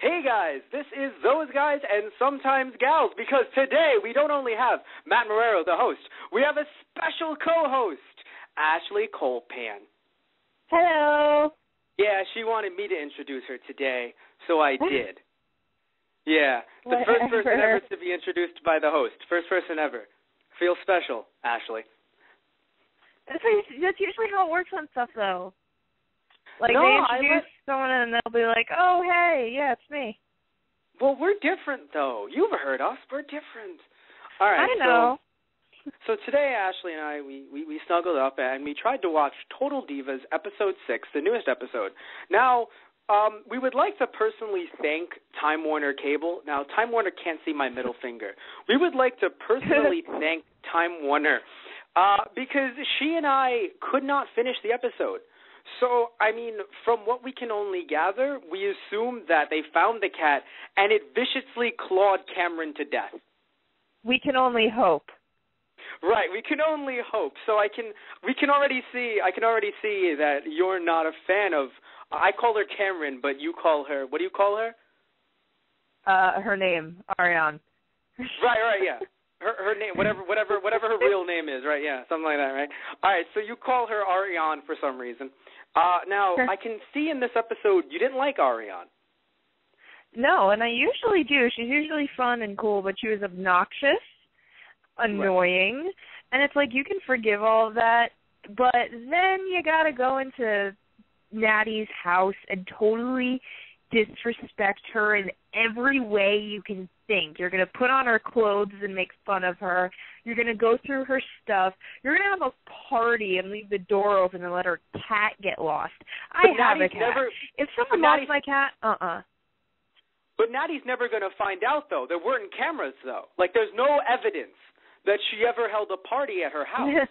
Hey guys, this is Those Guys and Sometimes Gals, because today we don't only have Matt Marrero, the host, we have a special co-host, Ashley Colpan. Hello. Yeah, she wanted me to introduce her today, so I did. Yeah, the first person ever to be introduced by the host. First person ever. Feels special, Ashley. That's usually how it works on stuff, though. Like, no, they introduce someone and they'll be like, oh, hey, yeah, it's me. Well, we're different, though. You've heard us. We're different. All right. I know. So today, Ashley and I, we snuggled up and we tried to watch Total Divas Episode 6, the newest episode. Now, we would like to personally thank Time Warner Cable. Now, Time Warner can't see my middle finger. We would like to personally thank Time Warner because she and I could not finish the episode. So, I mean, from what we can only gather, we assume that they found the cat and it viciously clawed Cameron to death. We can only hope. Right, we can only hope. So I can already see that you're not a fan of. I call her Cameron, but you call her. What do you call her? Her name, Ariane. Right, yeah. Her name, whatever her real name is, right? Yeah, something like that, right? All right, so you call her Ariane for some reason. Now, I can see in this episode you didn't like Ariane. No, and I usually do. She's usually fun and cool, but she was obnoxious, annoying, right. And it's like you can forgive all of that, but then you got to go into Natty's house and totally disrespect her in every way you can think. You're going to put on her clothes and make fun of her. You're going to go through her stuff. You're going to have a party and leave the door open and let her cat get lost. I have a cat. If someone lost my cat, But Natty's never going to find out, though. There weren't cameras, though. Like, there's no evidence that she ever held a party at her house.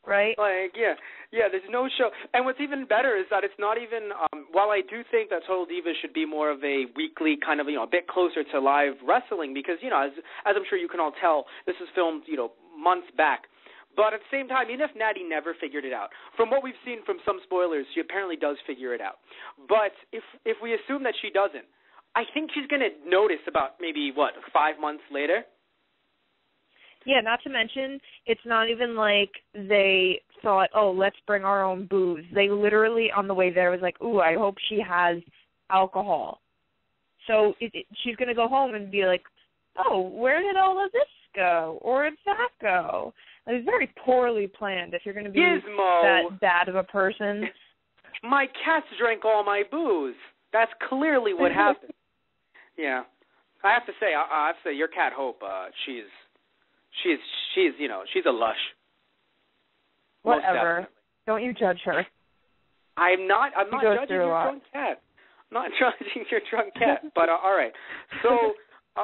Right? Like, yeah, there's no show. And what's even better is that it's not even, while I do think that Total Divas should be more of a weekly kind of, a bit closer to live wrestling because, as I'm sure you can all tell, this is filmed, months back. But at the same time, even if Natty never figured it out, from what we've seen from some spoilers, she apparently does figure it out. But if we assume that she doesn't, I think she's going to notice about maybe, 5 months later? Yeah, not to mention, it's not even like they thought, oh, let's bring our own booze. They literally, on the way there, was like, ooh, I hope she has alcohol. So she's going to go home and be like, oh, where did all of this go? Or did that go? It was very poorly planned if you're going to be Gizmo. That bad of a person. My cats drank all my booze. That's clearly what happened. Yeah. I have to say, your cat Hope, she's a lush. Whatever. Don't you judge her. I'm not judging your drunk cat. I'm not judging your drunk cat. But all right. So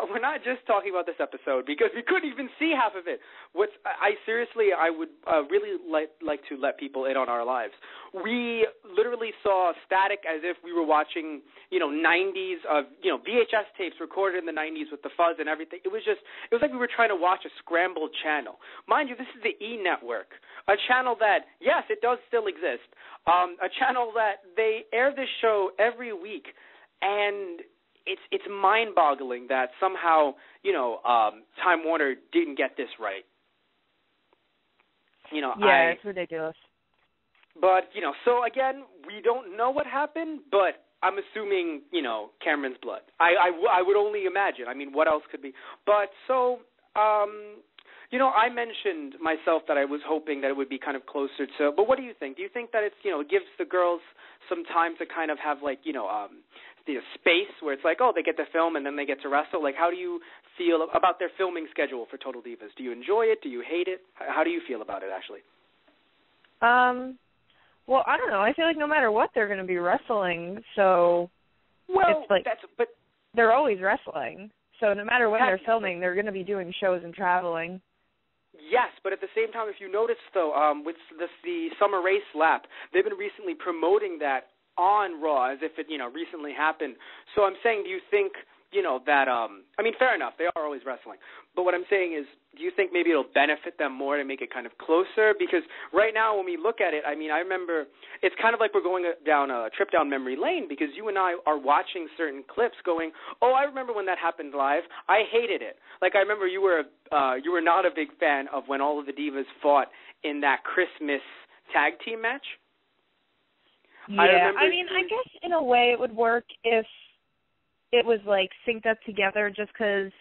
we're not just talking about this episode because we couldn't even see half of it. I would really like to let people in on our lives. We literally saw static as if we were watching, 90s of, VHS tapes recorded in the 90s with the fuzz and everything. It was like we were trying to watch a scrambled channel. Mind you, this is the E! Network, a channel that, yes, it does still exist, a channel that they air this show every week, and it's mind-boggling that somehow, Time Warner didn't get this right. It's ridiculous. But, so again, we don't know what happened, but I'm assuming, Cameron's blood. I would only imagine. I mean, what else could be? But so, I mentioned myself that I was hoping that it would be kind of closer to, but what do you think? Do you think that it's, it gives the girls some time to kind of have the space where it's like, oh, they get to film and then they get to wrestle? Like, how do you feel about their filming schedule for Total Divas? Do you enjoy it? Do you hate it? How do you feel about it, Ashley? Well, I don't know. I feel like no matter what, they're going to be wrestling. So it's like they're always wrestling. So no matter when they're filming, they're going to be doing shows and traveling. Yes, but at the same time, if you notice, though, with the Summer Race lap, they've been recently promoting that on Raw as if it, recently happened. So I'm saying, do you think fair enough, they are always wrestling. But what I'm saying is, do you think maybe it'll benefit them more to make it kind of closer? Because right now when we look at it, I remember it's kind of like we're going down a trip down memory lane, because you and I are watching certain clips going, oh, I remember when that happened live. I hated it. Like, I remember you were not a big fan of when all of the Divas fought in that Christmas tag team match. Yeah, I guess in a way it would work if it was, like, synced up together, just because,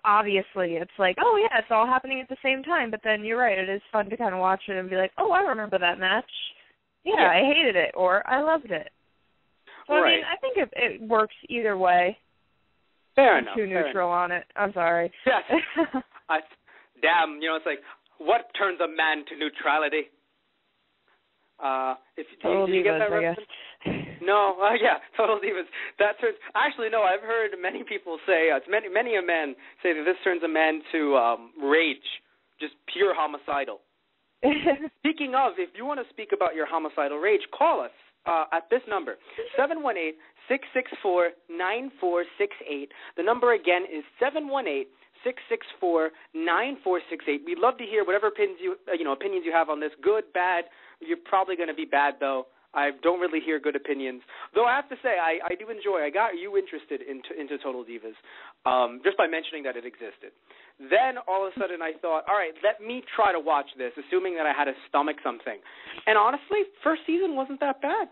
obviously it's like, oh, yeah, it's all happening at the same time. But then you're right, it is fun to kind of watch it and be like, oh, I remember that match. Yeah, I hated it, or I loved it. So, right. I think it works either way. Fair enough. I'm too neutral on it. I'm sorry. Yes. Damn, it's like, what turns a man to neutrality? Did you get that reference? No, Total Divas. That turns. Actually, no. I've heard many people say, many a man say that this turns a man to rage, just pure homicidal. Speaking of, if you want to speak about your homicidal rage, call us at this number, 718-664-9468. The number again is 718-664-9468. We'd love to hear whatever opinions you have on this. Good, bad. You're probably going to be bad, though. I don't really hear good opinions. Though I have to say, I do enjoy. I got you interested into Total Divas just by mentioning that it existed. Then all of a sudden I thought, all right, let me try to watch this, assuming that I had to stomach something. And honestly, first season wasn't that bad.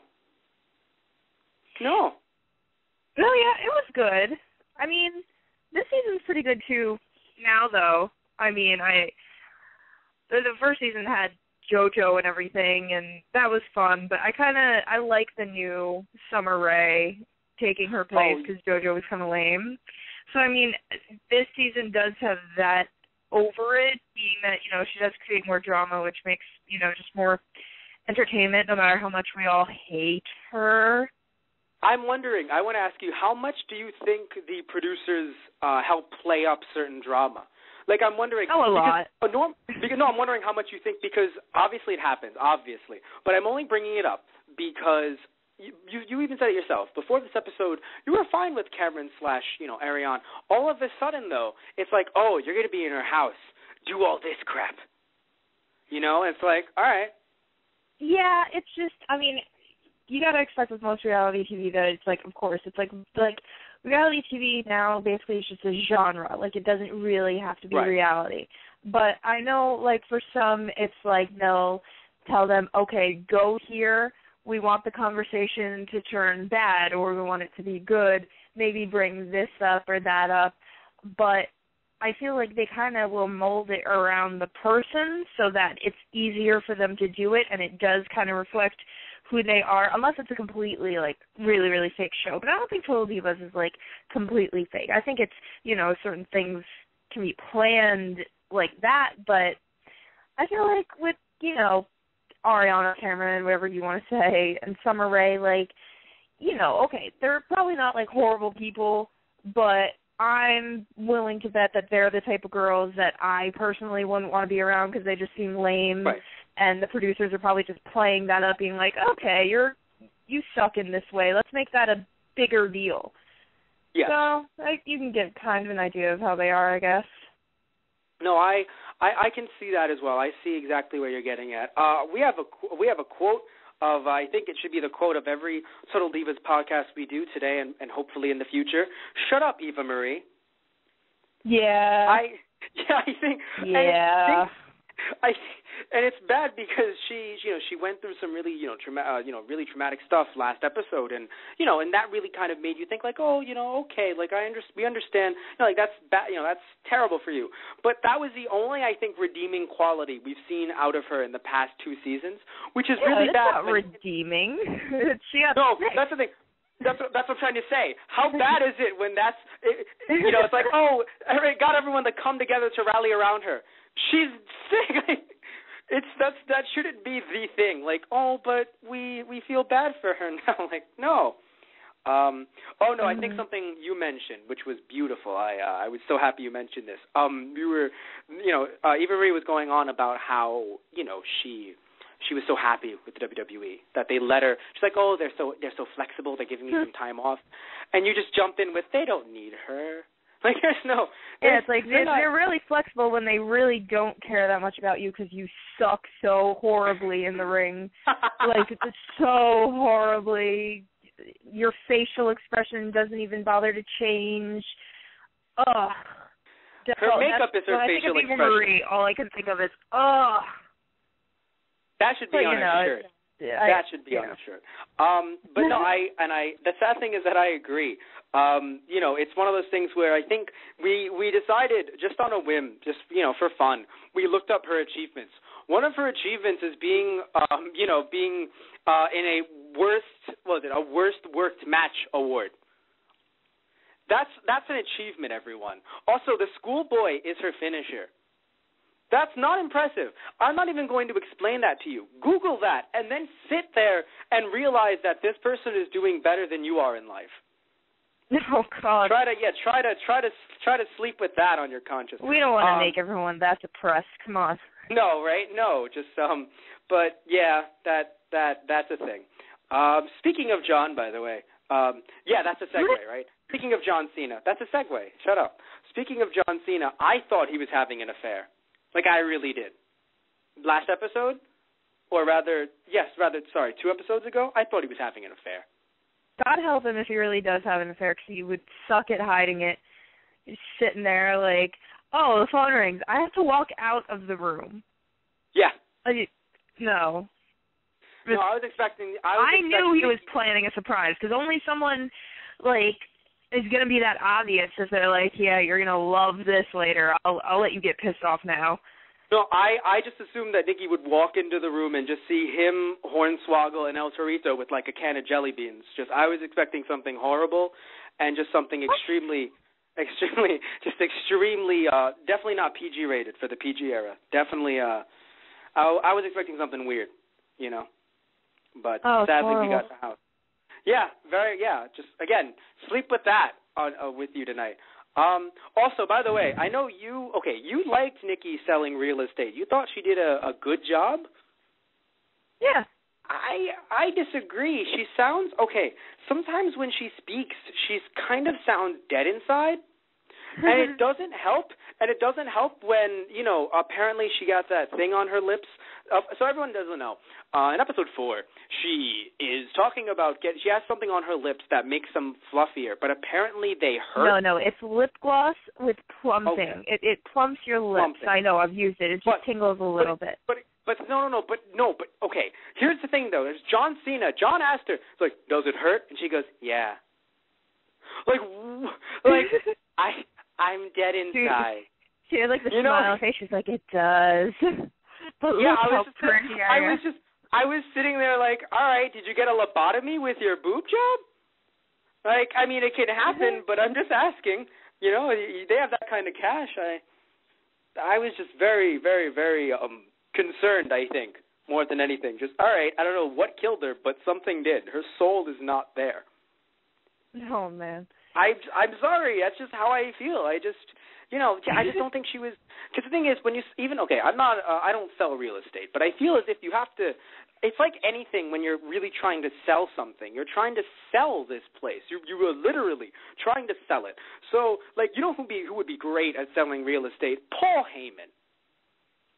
No. No, yeah, it was good. This season's pretty good too now, though. The first season had JoJo and everything, and that was fun, but I like the new Summer Rae taking her place, because JoJo was kind of lame. So, this season does have that over it, being that, she does create more drama, which makes, just more entertainment, no matter how much we all hate her. I'm wondering, I want to ask you, how much do you think the producers help play up certain drama? Like, I'm wondering. Oh, a lot. I'm wondering how much you think, because obviously it happens, obviously. But I'm only bringing it up because you even said it yourself. Before this episode, you were fine with Cameron / Ariane. All of a sudden, though, it's like, oh, you're going to be in her house. Do all this crap. It's like, all right. Yeah, it's just, you got to expect with most reality TV that it's like, of course, it's like reality TV now basically is just a genre. Like, it doesn't really have to be reality. But I know, like, for some, it's like they'll tell them, okay, go here. We want the conversation to turn bad, or we want it to be good. Maybe bring this up or that up. But I feel like they kind of will mold it around the person so that it's easier for them to do it, and it does kind of reflect who they are, unless it's a completely, like, really, really fake show. But I don't think Total Divas is, like, completely fake. I think it's, certain things can be planned like that, but I feel like with, Ariana, Cameron, whatever you want to say, and Summer Rae, like, okay, they're probably not, like, horrible people, but I'm willing to bet that they're the type of girls that I personally wouldn't want to be around because they just seem lame. Right. And the producers are probably just playing that up, being like, okay, you suck in this way. Let's make that a bigger deal. Yeah. So you can get kind of an idea of how they are, I guess. No, I can see that as well. I see exactly where you're getting at. We have a quote of, I think it should be the quote of every Total Divas podcast we do today and hopefully in the future. Shut up, Eva Marie. Yeah. I think. Yeah. And it's bad because she went through some really really traumatic stuff last episode, and and that really kind of made you think like, oh, okay, like we understand, like that's bad, that's terrible for you. But that was the only, I think, redeeming quality we've seen out of her in the past 2 seasons, which is really bad. Not redeeming. No, that's the thing. That's what I'm trying to say. How bad is it when it's like, oh, it got everyone to come together to rally around her. She's sick. That shouldn't be the thing. Like, oh, but we feel bad for her now. Like, no. I think something you mentioned, which was beautiful. I was so happy you mentioned this. You were, Eva Marie was going on about how, she she was so happy with the WWE that they let her. She's like, oh, they're so flexible. They're giving me some time off, and you just jumped in with, they don't need her. Like, it's like they're really flexible when they really don't care that much about you because you suck so horribly in the ring. Like, it's so horribly. Your facial expression doesn't even bother to change. Ugh. Her makeup is her facial expression. Marie, all I can think of is, ugh. That should be on her shirt. That should be on her shirt. But no, the sad thing is that I agree. It's one of those things where I think we decided just on a whim, just, for fun, we looked up her achievements. One of her achievements is being in a worst worked match award. That's an achievement, everyone. Also, the schoolboy is her finisher. That's not impressive. I'm not even going to explain that to you. Google that and then sit there and realize that this person is doing better than you are in life. Oh God. Try to sleep with that on your conscience. We don't want to make everyone that depressed. Come on. No, right? No, just but yeah, that's a thing. Speaking of John, by the way, that's a segue, right? Speaking of John Cena, that's a segue. Shut up. Speaking of John Cena, I thought he was having an affair. Like, I really did. Last episode? Or rather, 2 episodes ago, I thought he was having an affair. God help him if he really does have an affair, because he would suck at hiding it. He's sitting there like, oh, the phone rings. I have to walk out of the room. Yeah. No. No, I was expecting... I knew he was planning a surprise, because only someone, is going to be that obvious if they're like, yeah, you're going to love this later. I'll let you get pissed off now. No, I just assumed that Nikki would walk into the room and just see him, Hornswoggle, and El Torito with, a can of jelly beans. I was expecting something horrible and just something extremely, definitely not PG-rated for the PG era. Definitely, I was expecting something weird, But sadly, we got the house. Just, again, sleep with that with you tonight. Also, by the way, I know you liked Nikki selling real estate. You thought she did a good job? Yeah. I disagree. She sounds, sometimes when she speaks, she's kind of sounds dead inside. And it doesn't help. And it doesn't help when, apparently she got that thing on her lips. So everyone doesn't know. In episode 4, she is talking about she has something on her lips that makes them fluffier, but apparently they hurt. No, it's lip gloss with plumping. Okay. It plumps your lips. Plumping. I know, I've used it. It just tingles a little bit. But okay. Here's the thing, though. There's John Cena. John asked her, it's like, does it hurt? And she goes, yeah. I'm dead inside. She had the smile face. She's like, it does. But yeah, I was sitting there like, all right, did you get a lobotomy with your boob job? It can happen, but I'm just asking. They have that kind of cash. I was just very, very, very concerned, I think, more than anything. Just, all right, I don't know what killed her, but something did. Her soul is not there. Oh, man. I'm sorry. That's just how I feel. I just don't think she was. Because the thing is, when you I'm not. I don't sell real estate, but I feel as if you have to. It's like anything when you're really trying to sell something. You're trying to sell this place. You are literally trying to sell it. So, who would be great at selling real estate? Paul Heyman.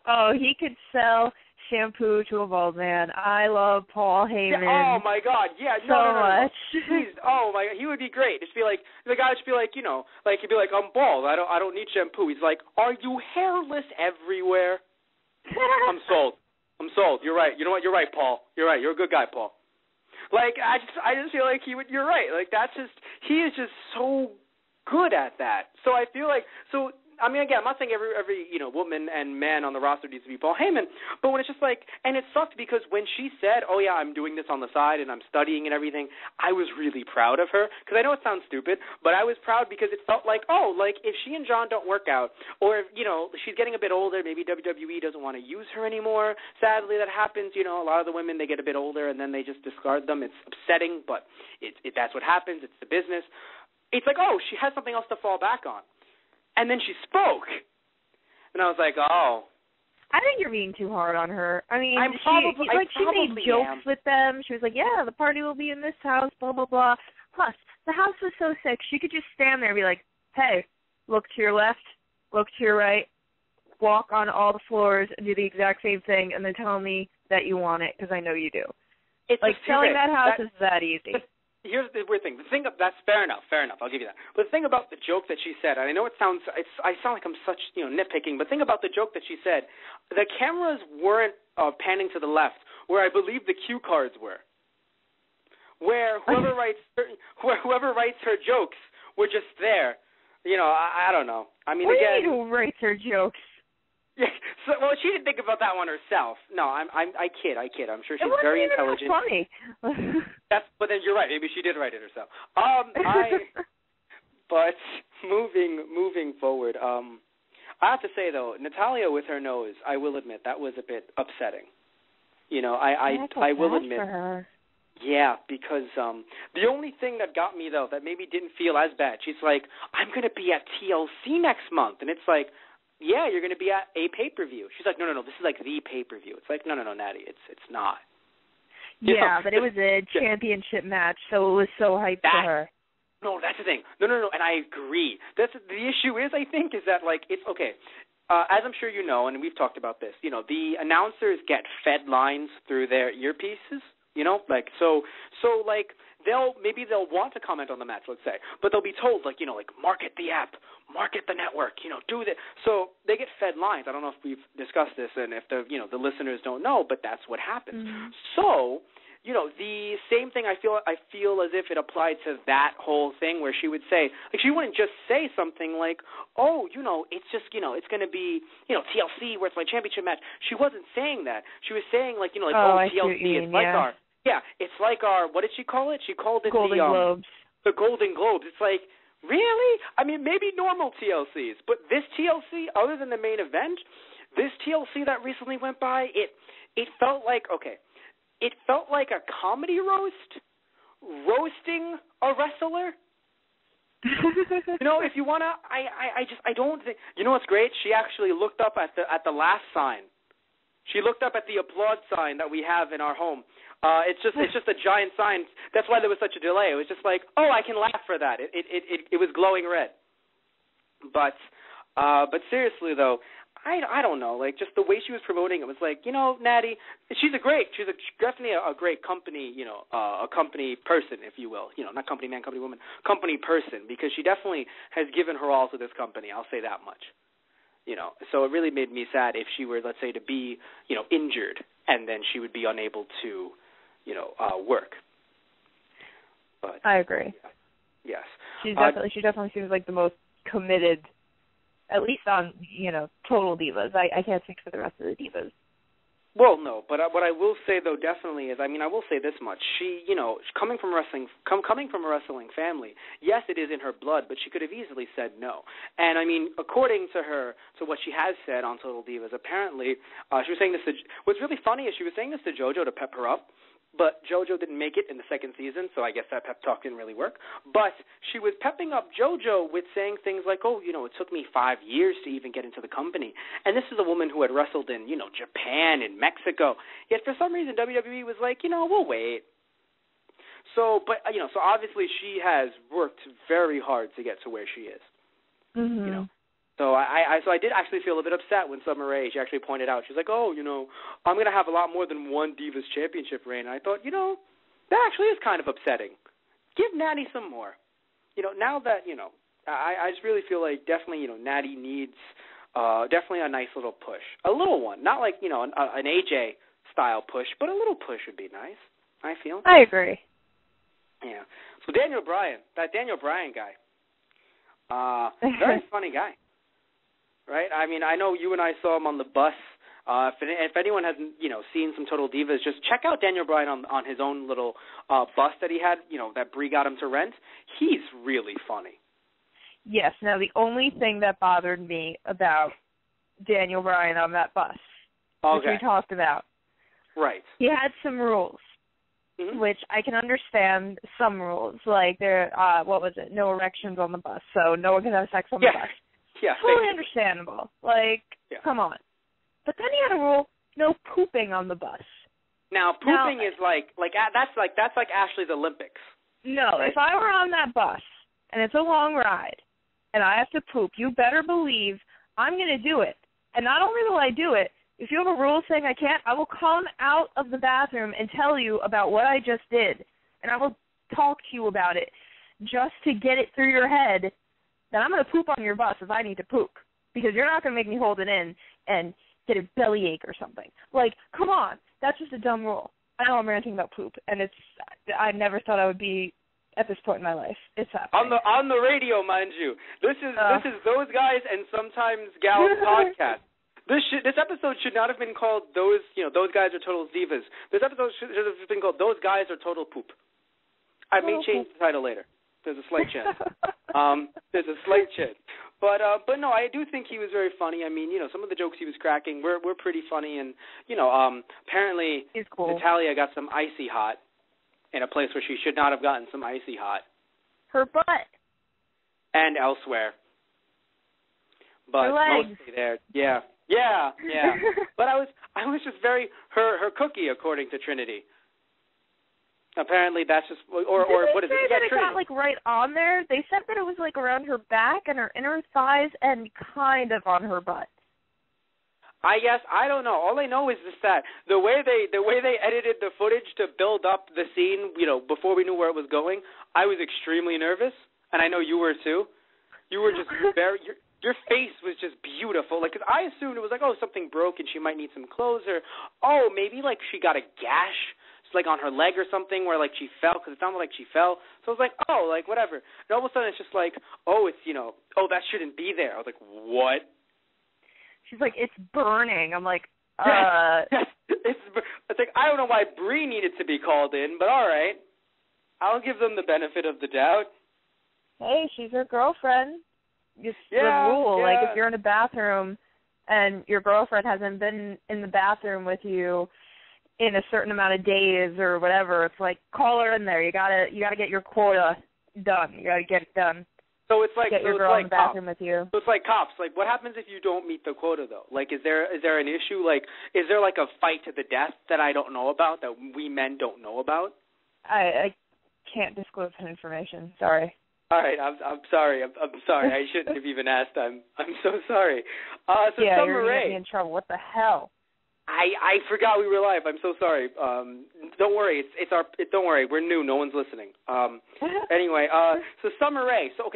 Oh, he could sell shampoo to a bald man. I love Paul Heyman. Yeah, oh my God, yeah, so much. Please, oh my God, he would be great. It'd be like the guy would be like, he'd be like, I'm bald. I don't need shampoo. He's like, are you hairless everywhere? I'm sold. You're right. You know what? You're right, Paul. You're right. You're a good guy, Paul. I just feel like he would. You're right. He is just so good at that. So I feel like again, I'm not saying every woman and man on the roster needs to be Paul Heyman, but when it's just and it sucked because when she said, oh yeah, I'm doing this on the side and I'm studying and everything, I was really proud of her, because I know it sounds stupid, but I was proud because it felt if she and John don't work out, or if, she's getting a bit older, maybe WWE doesn't want to use her anymore. Sadly, that happens. A lot of the women, they get a bit older and then they just discard them. It's upsetting, but that's what happens. It's the business. It's she has something else to fall back on. And then she spoke. And I was like, oh, I think you're being too hard on her. I mean, she made jokes with them. She was like, yeah, the party will be in this house, blah, blah, blah. Plus, the house was so sick, she could just stand there and be like, hey, look to your left, look to your right, walk on all the floors and do the exact same thing, and then tell me that you want it, because I know you do. It's like, selling that house is that easy. Here's the weird thing. That's fair enough. I'll give you that. But the thing about the joke that she said, and I know I sound like I'm such nitpicking, but think about the joke that she said. The cameras weren't panning to the left, where I believe the cue cards were, where whoever writes her jokes were just there. I don't know. I mean, what again, do you mean who writes her jokes? Yeah, well, she didn't think about that one herself. No, I kid. I'm sure she's very intelligent. It wasn't funny. But then you're right. Maybe she did write it herself. But moving forward, I have to say though, Natalya with her nose, I will admit that was a bit upsetting. I will admit. For her. Yeah, because the only thing that got me though, that maybe didn't feel as bad. She's like, I'm gonna be at TLC next month, and it's like, yeah, you're going to be at a pay-per-view. She's like, no, this is like the pay-per-view. It's like, no, Natty, it's not. But it was a championship match, so it was so hyped for her. No, that's the thing. No, and I agree. The issue is, I think, is that, like, it's, okay, as I'm sure you know, and we've talked about this, the announcers get fed lines through their earpieces, like, so like, they'll want to comment on the match, let's say, but they'll be told, like, market the app, market the network, do this. So they get fed lines. I don't know if we've discussed this and if the listeners don't know, but that's what happens. Mm-hmm. So, the same thing I feel as if it applied to that whole thing where she would say, like, she wouldn't just say something like, oh, it's just, it's going to be, TLC where it's my championship match. She wasn't saying that. She was saying, like, TLC, it's like our, it's like our, what did she call it? She called it Golden Globes. The Golden Globes. It's like, really? I mean, maybe normal TLCs, but this TLC, other than the main event, this TLC that recently went by, it felt like, okay, it felt like a comedy roasting a wrestler. If you want to, I don't think, what's great? She actually looked up at the last sign. She looked up at the applaud sign that we have in our home. It's just a giant sign. That's why there was such a delay. It was just like, oh, I can laugh for that. It was glowing red. But seriously though, I don't know. Like, just the way she was promoting it was like, Natty, she's definitely a great company, a company person, if you will. Not company man, company woman, company person, because she definitely has given her all to this company. I'll say that much. So it really made me sad if she were, let's say, to be, injured, and then she would be unable to, work. But I agree. Yes. She definitely seems like the most committed, at least on, Total Divas. I can't speak for the rest of the Divas. Well, no, but what I will say though definitely is, I will say this much: she, coming from wrestling family, yes, it is in her blood, but she could have easily said no. And according to her, to what she has said on Total Divas, apparently she was saying this. What's really funny is she was saying this to JoJo to pep her up. But JoJo didn't make it in the second season, so I guess that pep talk didn't really work. But she was pepping up JoJo with saying things like, oh, it took me 5 years to even get into the company. And this is a woman who had wrestled in, Japan and Mexico. Yet for some reason WWE was like, we'll wait. So, but, so obviously she has worked very hard to get to where she is. Mm-hmm. So I did actually feel a bit upset when Summer Rae, she actually pointed out, she's like, oh, I'm going to have a lot more than one Divas championship reign. And I thought, that actually is kind of upsetting. Give Natty some more. Now that, I just really feel like definitely, Natty needs definitely a nice little push. A little one. Not like, an AJ-style push, but a little push would be nice, I feel. I agree. Yeah. So Daniel Bryan, that Daniel Bryan guy, very funny guy. Right? I know you and I saw him on the bus. If anyone hasn't, seen some Total Divas, just check out Daniel Bryan on his own little bus that he had, that Brie got him to rent. He's really funny. Yes. Now, the only thing that bothered me about Daniel Bryan on that bus, which we talked about, right? He had some rules, which I can understand. Some rules, like what was it? No erections on the bus, so no one can have sex on the bus. Yeah, totally understandable. Like, come on. But then he had a rule: no pooping on the bus. Now, pooping is that's like Ashley's Olympics. No, right? If I were on that bus and it's a long ride and I have to poop, you better believe I'm going to do it. And not only will I do it, if you have a rule saying I can't, I will come out of the bathroom and tell you about what I just did. And I will talk to you about it just to get it through your head that I'm going to poop on your bus if I need to poop. Because you're not going to make me hold it in and get a bellyache or something. Like, come on. That's just a dumb rule. I know I'm ranting about poop, and I never thought I would be at this point in my life. It's happening. On the radio, mind you. This is Those Guys and Sometimes Gals podcast. This episode should not have been called Those Guys Are Total Divas. This episode should have been called Those Guys Are Total Poop. I may change the title later. There's a slight chance. But no, I do think he was very funny. I mean, some of the jokes he was cracking were pretty funny, and apparently he's cool. Natalia got some icy hot in a place where she should not have gotten some icy hot. Her butt. And elsewhere. But her legs. Mostly there. Yeah. But I was just very her cookie, according to Trinity. Apparently that's just or what is it? Did they say that it got like right on there? They said that it was like around her back and her inner thighs and kind of on her butt. I guess I don't know. All I know is just that the way they edited the footage to build up the scene, before we knew where it was going, I was extremely nervous, and I know you were too. You were just very your face was just beautiful. Like, 'cause I assumed it was like, oh, something broke and she might need some clothes, or maybe like she got a gash. Like on her leg or something where like she fell, because it sounded like she fell. So I was like, oh, like whatever. And all of a sudden it's just like, oh, it's, that shouldn't be there. I was like, what? She's like, it's burning. I'm like, It's like, I don't know why Bree needed to be called in, but all right. I'll give them the benefit of the doubt. Hey, she's her girlfriend. It's the rule. Yeah. Like if you're in a bathroom and your girlfriend hasn't been in the bathroom with you in a certain amount of days or whatever, it's like, call her in there. You gotta get your quota done. You gotta get it done. So it's like get your girl in the bathroom with you. So it's like cops. Like, what happens if you don't meet the quota though? Like, is there an issue? Like, is there like a fight to the death that I don't know about, that we men don't know about? I can't disclose that information. Sorry. All right, I'm sorry. I'm sorry. I shouldn't have even asked. I'm so sorry. So yeah, Summer you're Rae. gonna be in trouble. What the hell? I forgot we were live. I'm so sorry. Don't worry. Don't worry. We're new. No one's listening. Anyway, so Summer Rae. So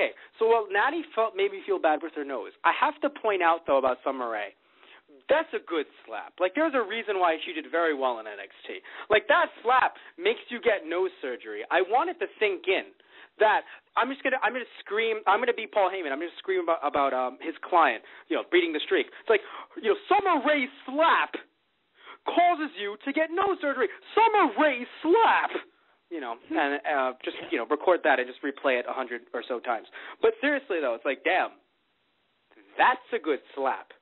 Natty made me feel bad with her nose. I have to point out though about Summer Rae. That's a good slap. Like, there's a reason why she did very well in NXT. Like, that slap makes you get nose surgery. I want it to sink in that I'm gonna scream. I'm gonna be Paul Heyman. I'm gonna scream about his client, beating the streak. It's like, Summer Rae's slap causes you to get nose surgery. Summer Rae slap. And just record that and just replay it 100 or so times. But seriously though, it's like, damn, that's a good slap.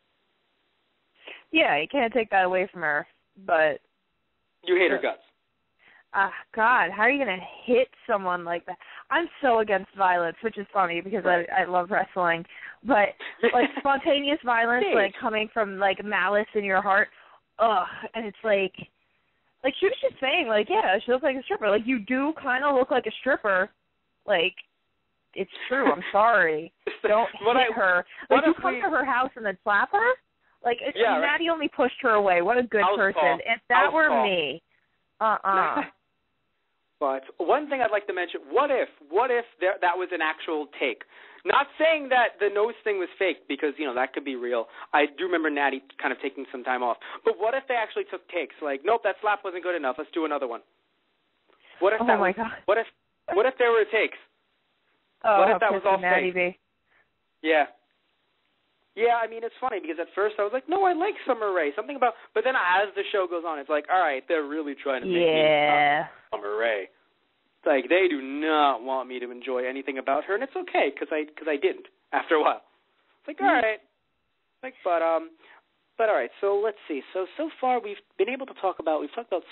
Yeah, you can't take that away from her, but you hate her guts. God, how are you going to hit someone like that? I'm so against violence, which is funny because right. I love wrestling. But, like, spontaneous violence, like, coming from, like, malice in your heart, and it's like she was just saying, like, yeah, she looks like a stripper. Like, you do kind of look like a stripper. Like, it's true. I'm sorry. Don't hit her. Like, you come to her house and then slap her? Like, Natty only pushed her away. What a good person. If that were me, But one thing I'd like to mention, what if that was an actual take? Not saying that the nose thing was fake, because, that could be real. I do remember Natty kind of taking some time off. But what if they actually took takes? Like, nope, that slap wasn't good enough. Let's do another one. What if my God. What if there were takes? Oh, what if that was all Natty fake? B. Yeah. Yeah, I mean, it's funny because at first I was like, no, I like Summer Rae. Something about, but then as the show goes on, it's like, all right, they're really trying to make me Summer Rae. It's like, they do not want me to enjoy anything about her, and it's okay because I didn't after a while. It's like, all right. Like, but all right, so let's see. So far we've been able to talked about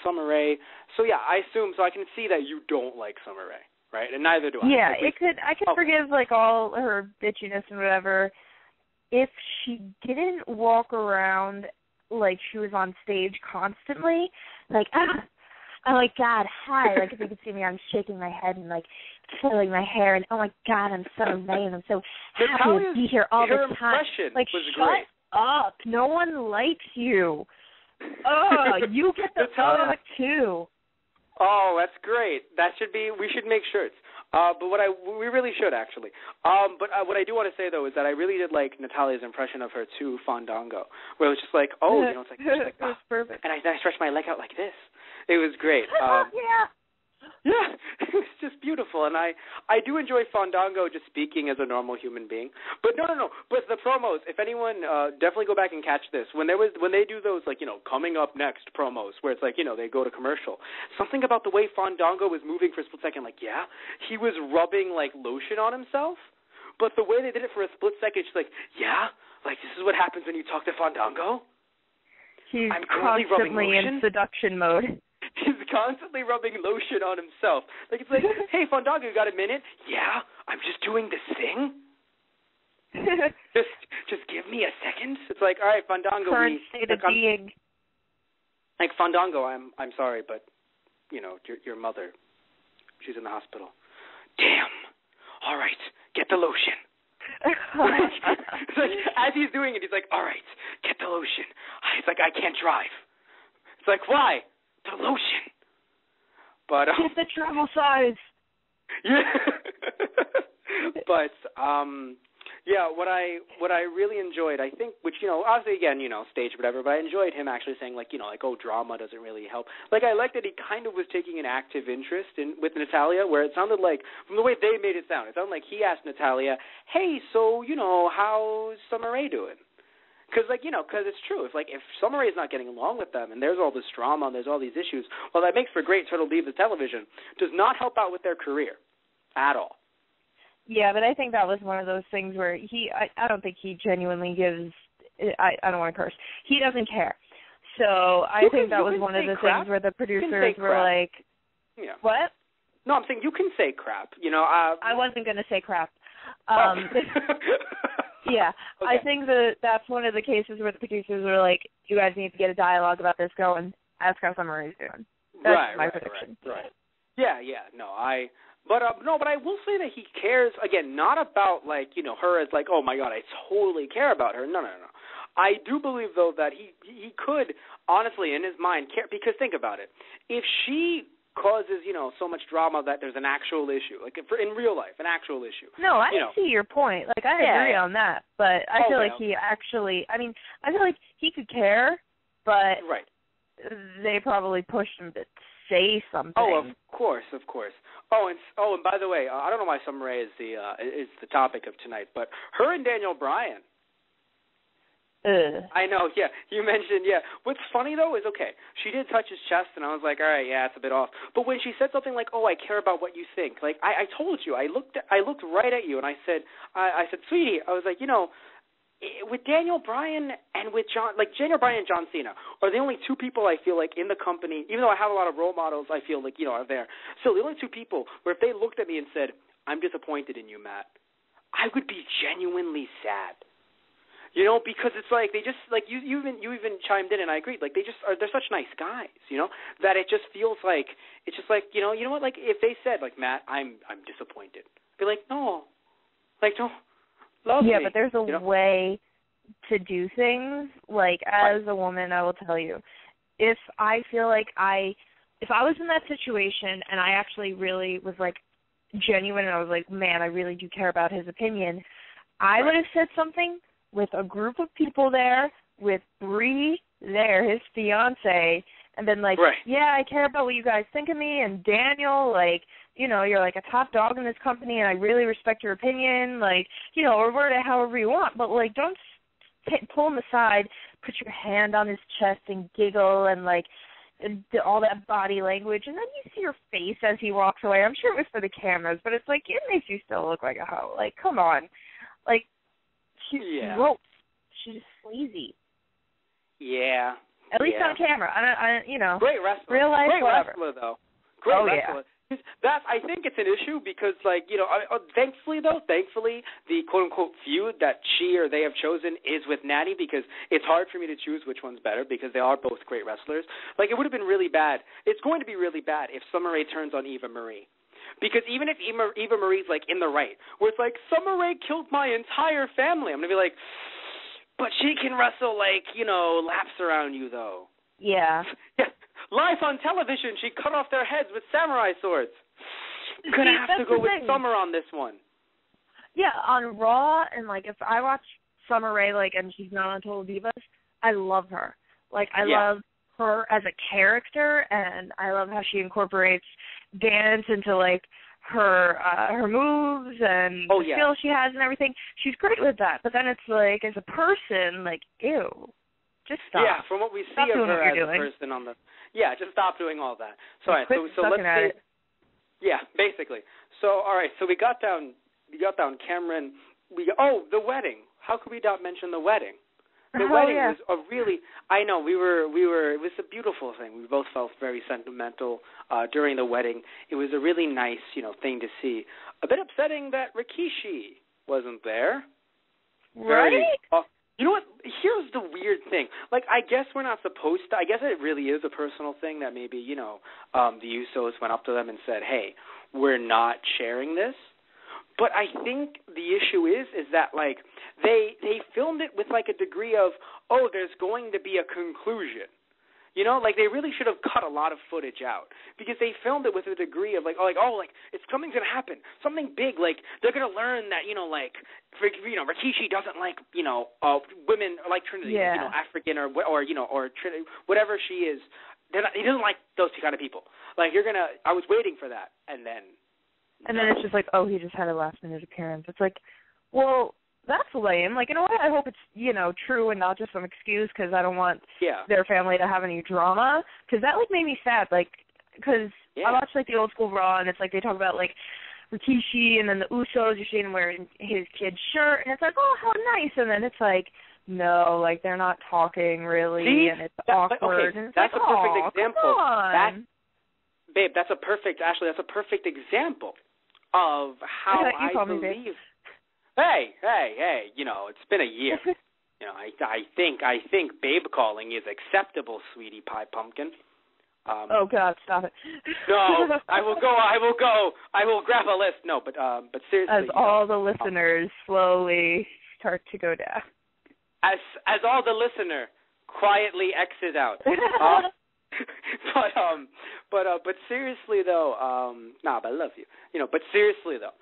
Summer Rae. So yeah, I can see that you don't like Summer Rae, right? And neither do I. Yeah, I could forgive like all her bitchiness and whatever. If she didn't walk around like she was on stage constantly, like, I'm like, God, hi. Like, if you could see me, I'm shaking my head and, like, pulling my hair. And, oh, my God, I'm so vain. I'm so happy to be here all the time. Like, shut up. No one likes you. Oh, you get the talk, too. Oh, that's great. We should make shirts. But we really should, actually. But what I do want to say, though, is that I really did like Natalia's impression of her to Fandango, where it was just like, oh, it's like, it was perfect. And I stretched my leg out like this. It was great. Yeah. Yeah, it was just beautiful, and I do enjoy Fandango just speaking as a normal human being. But no. But the promos, if anyone, definitely go back and catch this. When they do those, like, coming up next promos, where it's like, they go to commercial, something about the way Fandango was moving for a split second, like, yeah, he was rubbing, like, lotion on himself, but the way they did it for a split second, she's like, yeah, like, this is what happens when you talk to Fandango? I'm constantly in seduction mode. He's constantly rubbing lotion on himself. Like, it's like, hey, Fandango, you got a minute? Yeah, I'm just doing this thing. just give me a second. It's like, all right, Fandango. Current state of being. Like, Fandango, I'm sorry, but, your mother, she's in the hospital. Damn. All right, get the lotion. It's like, as he's doing it, he's like, all right, get the lotion. He's like, I can't drive. It's like, why? The lotion. But get the travel size. Yeah. But yeah, what I really enjoyed, I think, which obviously again, stage whatever, but I enjoyed him actually saying like oh, drama doesn't really help. Like, I like that he kind of was taking an active interest with Natalia, where it sounded like, from the way they made it sounded like he asked Natalia, hey, so how's Summer Rae doing? Because, because it's true. If Summer Rae is not getting along with them and there's all this drama and there's all these issues, well, that makes for great Turtle Divas television. Does not help out with their career at all. Yeah, but I think that was one of those things where I don't think he genuinely gives, I don't want to curse, he doesn't care. So I think that was one of the things where the producers were like, yeah. What? No, I'm saying you can say crap. I wasn't going to say crap. Yeah, okay. I think that's one of the cases where the producers were like, you guys need to get a dialogue about this, go and ask how Summer Rae's doing. That's my prediction. Right. Yeah, no, but I will say that he cares, again, not about, like, her as like, oh, my God, I totally care about her. No. I do believe, though, that he could, honestly, in his mind, care, because think about it. If she causes, so much drama that there's an actual issue, like in real life, an actual issue. No, I see your point. Like, I agree on that, but I feel like he actually, I feel like he could care, but they probably pushed him to say something. Oh, of course. Oh, and by the way, I don't know why Summer Rae is the topic of tonight, but her and Daniel Bryan. I know, yeah. You mentioned, yeah. What's funny, though, is, okay, she did touch his chest, and I was like, all right, yeah, it's a bit off. But when she said something like, oh, I care about what you think, like, I told you, I looked right at you, and I said, sweetie, I was like, with Daniel Bryan and with Daniel Bryan and John Cena are the only two people I feel like in the company, even though I have a lot of role models I feel like, are there. So the only two people where if they looked at me and said, I'm disappointed in you, Matt, I would be genuinely sad. Because it's like they just, like, you even chimed in, and I agreed. Like, they're such nice guys, that it just feels like, it's just like, you know what, like, if they said, like, Matt, I'm disappointed, be like, no, like, don't love me. Yeah, but there's a way to do things. Like, as a woman, I will tell you, if I feel like if I was in that situation and I actually really was, like, genuine and I was like, man, I really do care about his opinion, I would have said something with a group of people there, with Bree there, his fiance, and then like, yeah, I care about what you guys think of me, and Daniel, like, you're like a top dog in this company, and I really respect your opinion, like, or word it however you want, but like, don't pull him aside, put your hand on his chest and giggle, and like, all that body language, and then you see your face as he walks away. I'm sure it was for the cameras, but it's like, it makes you still look like a hoe. Like, come on. Like, she's gross. She's sleazy. Yeah. At least on camera. I Great wrestler. Real life, Great whatever. wrestler, though. Great wrestler. I think it's an issue because, like, you know, thankfully, the quote-unquote feud that she or they have chosen is with Natty, because it's hard for me to choose which one's better because they are both great wrestlers. Like, it would have been really bad. It's going to be really bad if Summer Rae turns on Eva Marie. Because even if Eva Marie's, like, in the right, where it's like, Summer Rae killed my entire family, I'm going to be like, but she can wrestle, like, you know, laps around you, though. Yeah. Yeah. Live on television, she cut off their heads with samurai swords. You're going to have to go with Summer on this one. Yeah, on Raw, and, like, if I watch Summer Rae, like, and she's not on Total Divas, I love her. Like, I love her as a character, and I love how she incorporates dance into, like, her moves and the skills she has and everything. She's great with that. But then it's like, as a person, like, ew. Just stop. Yeah, from what we see of her as a person on the... Yeah, just stop doing all that. So, all right, so let's see. Yeah, basically. So, all right, so we got down Cameron. The wedding. How could we not mention the wedding? The wedding was a really... I know, we were... It was a beautiful thing. We both felt very sentimental during the wedding. It was a really nice, you know, thing to see. A bit upsetting that Rikishi wasn't there. Right? You know what? Here's the weird thing. Like, I guess we're not supposed to. I guess it really is a personal thing that maybe, you know, the Usos went up to them and said, hey, we're not sharing this. But I think the issue is that, like, they filmed it with, like, a degree of, oh, there's going to be a conclusion. You know, like, they really should have cut a lot of footage out because they filmed it with a degree of, like, it's something's going to happen, something big. Like, they're going to learn that, you know, like, you know, Rikishi doesn't like, you know, women like Trinity, you know, African or you know, or Trinity, whatever she is. He doesn't like those two kind of people. Like, I was waiting for that, and then it's just like, oh, he just had a last-minute appearance. It's like, well, that's lame. Like, in a way, I hope it's, you know, true and not just some excuse because I don't want their family to have any drama. Because that, like, made me sad. Like, because I watched, like, the old school Raw, and it's like they talk about, like, Rikishi and then the Usos. You see him wearing his kid's shirt, and it's like, oh, how nice. And then it's like, no, like, they're not talking really, and it's awkward. And it's that's like, a perfect example. Come on. Babe, that's a perfect example of how I believe. Hey, you know, it's been a year. You know, I think babe calling is acceptable, sweetie pie pumpkin. Oh God, stop it. No, I will grab a list. No, but seriously. As all the listeners slowly start to go down. As all the listener quietly exit out. But seriously though, but I love you. You know, but seriously though,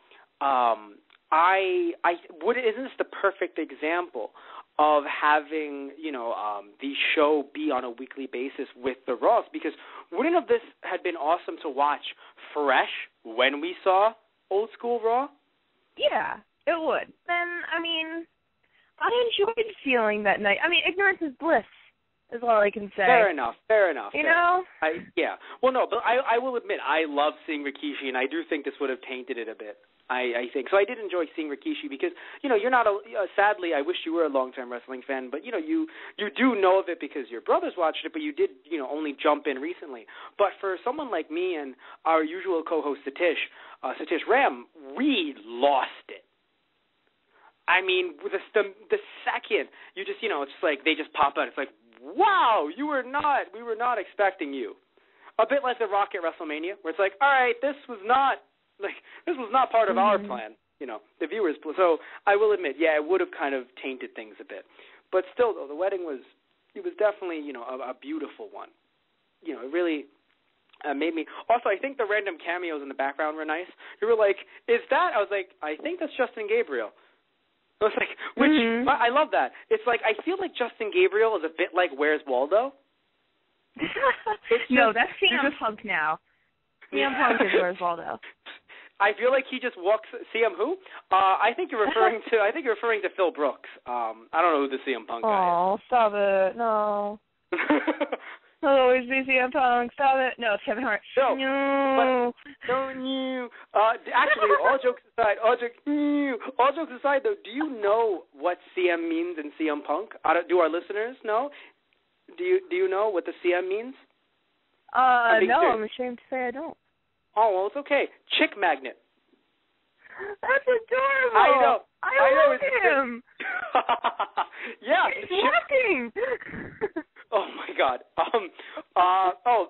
isn't this the perfect example of having, you know, the show be on a weekly basis with the Raws? Because wouldn't have this had been awesome to watch fresh when we saw old school Raw? Yeah, it would. And I mean, I enjoyed feeling that night. I mean, ignorance is bliss, is all I can say. Fair enough. You know? Well, no, but I will admit, I love seeing Rikishi, and I do think this would have tainted it a bit. I think. So I did enjoy seeing Rikishi because, you know, you're not sadly, I wish you were a long-time wrestling fan, but, you know, you do know of it because your brothers watched it, but you did, you know, only jump in recently. But for someone like me and our usual co-host Satish Ram, we lost it. I mean, the second you just, you know, it's like they just pop out. It's like, wow, we were not expecting you. A bit like The Rock at WrestleMania, where it's like, all right, this was not part of our plan, you know, the viewers. So I will admit, it would have kind of tainted things a bit. But still, though, the wedding was definitely, you know, a beautiful one. You know, it really made me. Also, I think the random cameos in the background were nice. You were like, is that? I was like, I think that's Justin Gabriel. I was like, I love that. It's like, I feel like Justin Gabriel is a bit like Where's Waldo? No, that's CM Punk now. CM Punk is Where's Waldo. I feel like he just walks. CM who? I think you're referring to Phil Brooks. I don't know who the CM Punk guy is. Oh, stop it! No. It'll always be CM Punk. Stop it! No, it's Kevin Hart. No. Actually, all jokes aside, though, do you know what CM means in CM Punk? Do our listeners know? Do you know what the CM means? No, I'm ashamed to say I don't. Oh, well, it's okay. Chick magnet. That's adorable. I know. I love him. Yeah. He's walking. Oh, my God.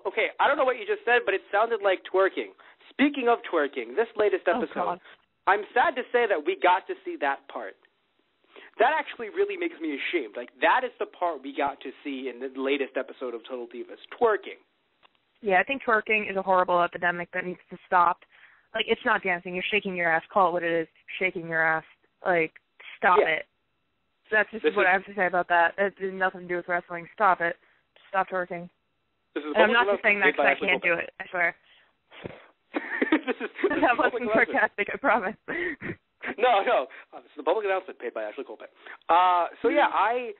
Okay. I don't know what you just said, but it sounded like twerking. Speaking of twerking, this latest episode, I'm sad to say that we got to see that part. That actually really makes me ashamed. Like, that is the part we got to see in the latest episode of Total Divas, twerking. Yeah, I think twerking is a horrible epidemic that needs to stop. Like, it's not dancing. You're shaking your ass. Call it what it is. Shaking your ass. Like, stop it. So that's just what I have to say about that. It has nothing to do with wrestling. Stop it. Stop twerking. And I'm not just saying that because I can't do it. I swear. That wasn't sarcastic, I promise. No. This is the public announcement paid by Ashley Colbeck. So yeah, I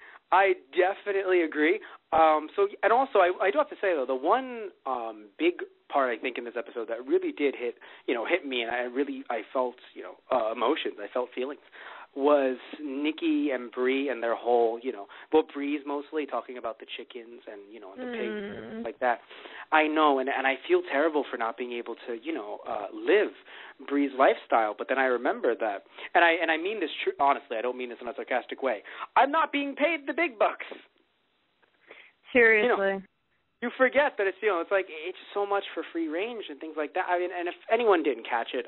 definitely agree. And also I do have to say though, the one big part I think in this episode that really did hit me, and I felt emotions, I felt feelings, was Nikki and Bree and their whole Bree's mostly talking about the chickens and and the pigs and stuff like that. I know, and I feel terrible for not being able to live Bree's lifestyle. But then I remember that, and I mean this honestly. I don't mean this in a sarcastic way. I'm not being paid the big bucks. Seriously. You forget that it's it's like it's so much for free range and things like that. I mean, and if anyone didn't catch it,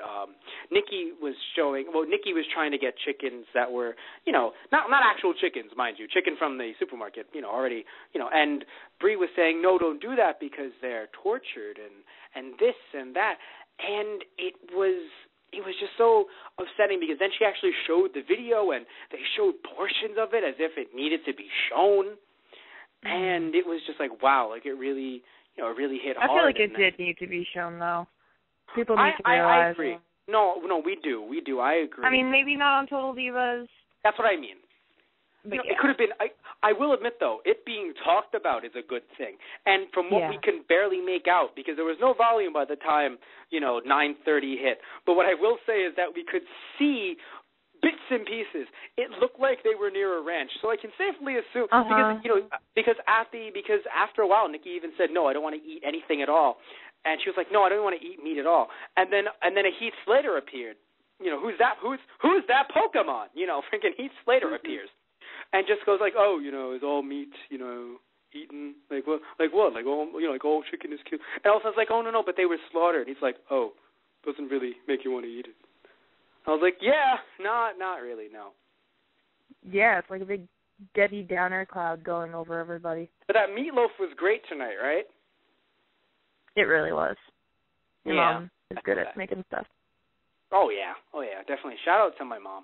Nikki was trying to get chickens that were not actual chickens, mind you, chicken from the supermarket, already, and Bree was saying no, don't do that because they're tortured and this and that, and it was just so upsetting because then she actually showed the video and they showed portions of it as if it needed to be shown. And it was just like, wow, like it really, it really hit hard. I feel like it did need to be shown, though. People need to realize. I agree. No, we do. I agree. I mean, maybe not on Total Divas. That's what I mean. It could have been. I will admit, though, it being talked about is a good thing. And from what we can barely make out, because there was no volume by the time 9:30 hit. But what I will say is that we could see bits and pieces. It looked like they were near a ranch, so I can safely assume because after a while, Nikki even said, "No, I don't want to eat anything at all," and she was like, "No, I don't want to eat meat at all." And then a Heath Slater appeared. Who's that? Who's that Pokemon? Freaking Heath Slater appears, and just goes like, "Oh, it's all meat, eaten like what? Like all all chicken is killed." And also I was like, "Oh no, but they were slaughtered." He's like, "Oh, doesn't really make you want to eat it." I was like, yeah, not really, no. Yeah, it's like a big Debbie Downer cloud going over everybody. But that meatloaf was great tonight, right? It really was. Your mom is good at that. making stuff. Oh yeah, definitely. Shout out to my mom.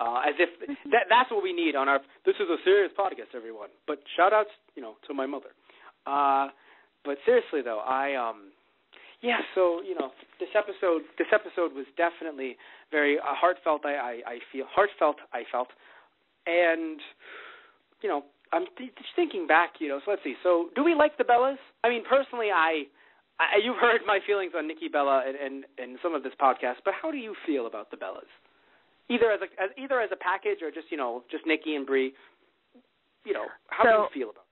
As if that's what we need on our. This is a serious podcast, everyone. But shout outs, to my mother. But seriously though, so this episode was definitely very heartfelt. I felt, and I'm just thinking back. So let's see. So do we like the Bellas? I mean, personally, you've heard my feelings on Nikki Bella and some of this podcast, but how do you feel about the Bellas? Either as a package or just Nikki and Brie. How do you feel about it?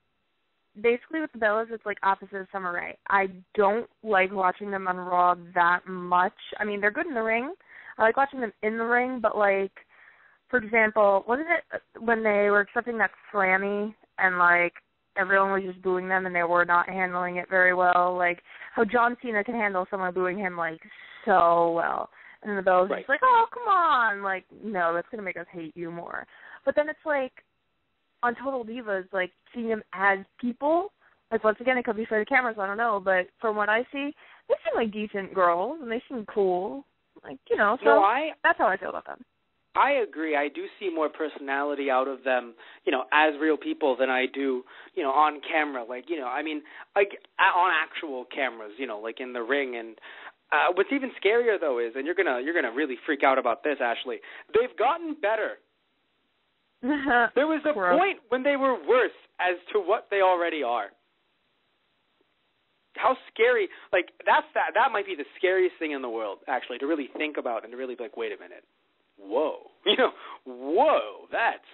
Basically, with the Bellas, it's like opposite of Summer Rae. I don't like watching them on Raw that much. I mean, they're good in the ring. I like watching them in the ring, but like, for example, wasn't it when they were accepting that Slammy and like everyone was just booing them and they were not handling it very well? Like how John Cena can handle someone booing him like so well, and then the Bellas are just like, oh come on, like no, that's gonna make us hate you more. But then it's like, on Total Divas, like, seeing them as people, like, once again, it could be for the cameras, I don't know, but from what I see, they seem like decent girls, and they seem cool, like, so that's how I feel about them. I agree. I do see more personality out of them, as real people than I do, on camera, like, I mean, like, on actual cameras, like in the ring, and what's even scarier, though, is, and you're gonna really freak out about this, Ashley, they've gotten better. There was a point when they were worse as to what they already are. How scary, like, that might be the scariest thing in the world, actually, to really think about and to really be like, wait a minute, whoa, that's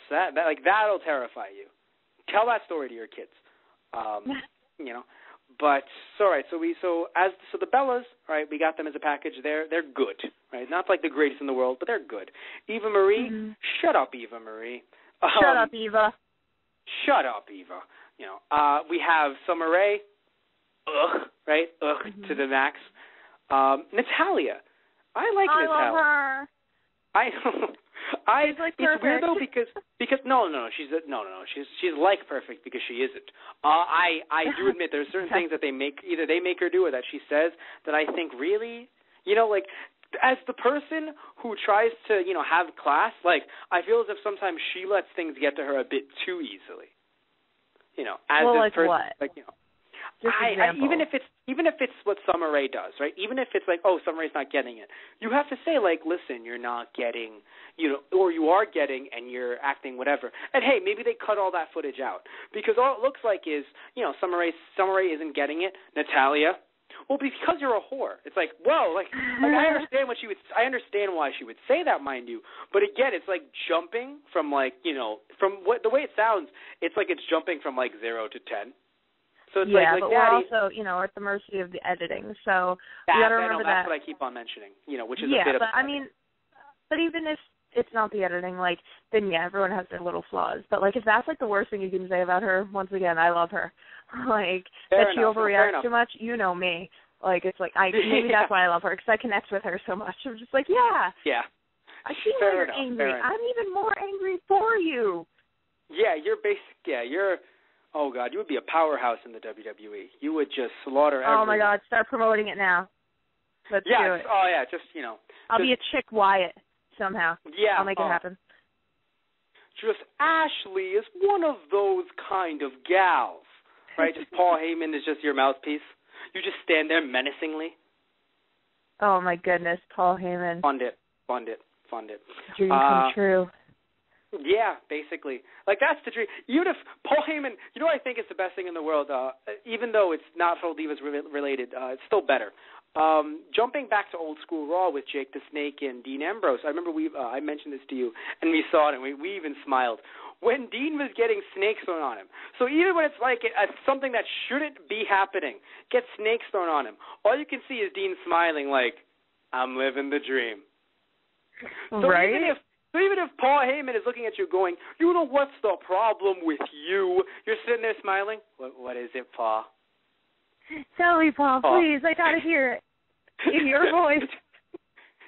sad. Like, that'll terrify you. Tell that story to your kids, But all right, so the Bellas, right? We got them as a package. They're good, right? Not like the greatest in the world, but they're good. Eva Marie, shut up, Eva Marie. Shut up, Eva. Shut up, Eva. You know, we have Summer Rae, right? To the max. Natalia, I like Natalia. I love her. She's like perfect. It's weird though because she's like perfect because she isn't. I do admit there's certain things that either they make her do or that she says that I think really, like as the person who tries to, have class, like I feel as if sometimes she lets things get to her a bit too easily. As well, this like person, what? like even if it's what Summer Rae does, right? Even if it's like, oh, Summer Rae's not getting it, you have to say like, listen, you're not getting, or you are getting, and you're acting whatever. And hey, maybe they cut all that footage out because all it looks like is, Summer Rae isn't getting it. Natalia, well, because you're a whore. It's like, whoa, like I understand I understand why she would say that, mind you. But again, it's like jumping from like, from the way it sounds, it's like it's jumping from like 0 to 10. So it's yeah, like but Daddy, we're also, at the mercy of the editing. So you got to remember that's that. what I keep on mentioning, which is yeah, a bit but of. I mean, but even if it's not the editing, like, then yeah, everyone has their little flaws. But like, if that's like the worst thing you can say about her, once again, I love her. Like that she overreacts too much. You know me. Like it's like maybe that's why I love her because I connect with her so much. I'm just like, yeah. Yeah. I see why you're angry. I'm even more angry for you. Yeah, you're. Oh God, you would be a powerhouse in the WWE. You would just slaughter everyone. Oh my God, start promoting it now. Let's do it. Oh yeah, just I'll be a Chick Wyatt somehow. Yeah, I'll make it happen. Just Ashley is one of those kind of gals, right? Just Paul Heyman is just your mouthpiece. You just stand there menacingly. Oh my goodness, Paul Heyman. Fund it. Dream come true. Yeah, basically. Like, that's the dream. Even if Paul Heyman, I think it's the best thing in the world, even though it's not Total Divas related, it's still better. Jumping back to old school Raw with Jake the Snake and Dean Ambrose, I remember I mentioned this to you, and we saw it, and we even smiled. When Dean was getting snakes thrown on him. So even when it's like something that shouldn't be happening, get snakes thrown on him, all you can see is Dean smiling like, I'm living the dream. So right? Even if Paul Heyman is looking at you going, what's the problem with you? You're sitting there smiling. What is it, Paul? Tell me, Paul, please. I got to hear it in your voice.